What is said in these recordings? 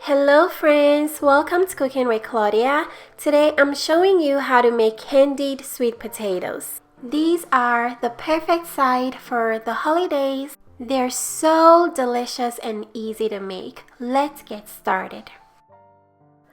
Hello friends, welcome to Cooking with Claudia. Today I'm showing you how to make candied sweet potatoes. These are the perfect side for the holidays. They're so delicious and easy to make. Let's get started.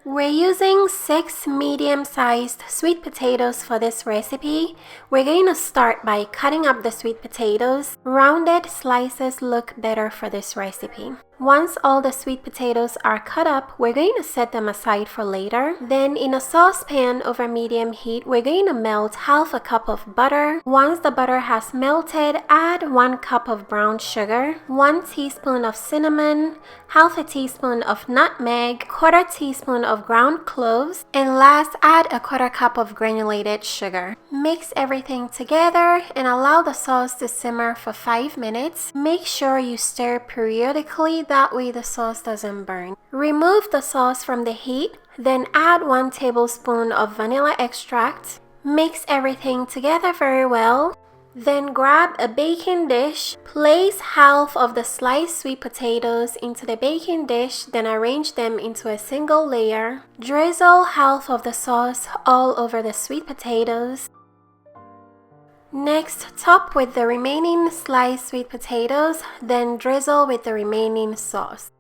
We're using 6 medium-sized sweet potatoes for this recipe. We're going to start by cutting up the sweet potatoes. Rounded slices look better for this recipe. Once all the sweet potatoes are cut up, we're going to set them aside for later. Then in a saucepan over medium heat, we're going to melt half a cup of butter. Once the butter has melted, add 1 cup of brown sugar, 1 teaspoon of cinnamon, half a teaspoon of nutmeg, 1/4 teaspoon of ground cloves, and last add a 1/4 cup of granulated sugar. Mix everything together and allow the sauce to simmer for 5 minutes. Make sure you stir periodically, that way the sauce doesn't burn. Remove the sauce from the heat, then add 1 tablespoon of vanilla extract. Mix everything together very well. Then grab a baking dish, place half of the sliced sweet potatoes into the baking dish, then arrange them into a single layer. Drizzle half of the sauce all over the sweet potatoes. Next, top with the remaining sliced sweet potatoes, then drizzle with the remaining sauce.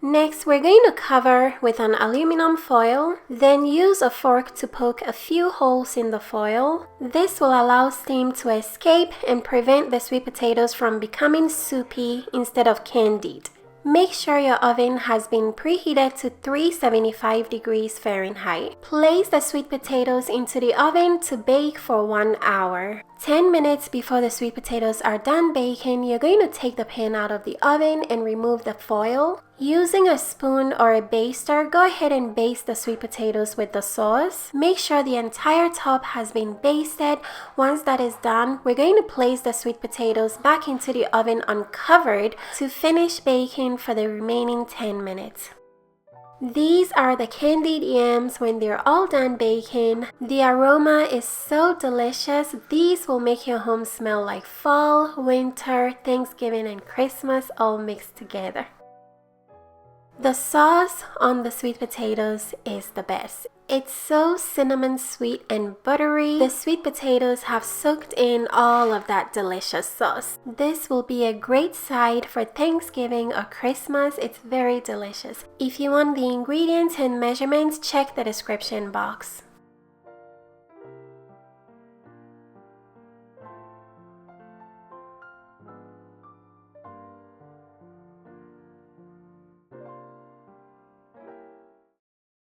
Next, we're going to cover with an aluminum foil, then use a fork to poke a few holes in the foil. This will allow steam to escape and prevent the sweet potatoes from becoming soupy instead of candied. Make sure your oven has been preheated to 375 degrees Fahrenheit. Place the sweet potatoes into the oven to bake for 1 hour. 10 minutes before the sweet potatoes are done baking, you're going to take the pan out of the oven and remove the foil. Using a spoon or a baster, go ahead and baste the sweet potatoes with the sauce. Make sure the entire top has been basted. Once that is done, we're going to place the sweet potatoes back into the oven uncovered to finish baking for the remaining 10 minutes. These are the candied yams when they're all done baking. The aroma is so delicious. These will make your home smell like fall, winter, Thanksgiving, and Christmas all mixed together. The sauce on the sweet potatoes is the best. It's so cinnamon sweet and buttery. The sweet potatoes have soaked in all of that delicious sauce. This will be a great side for Thanksgiving or Christmas. It's very delicious. If you want the ingredients and measurements, check the description box.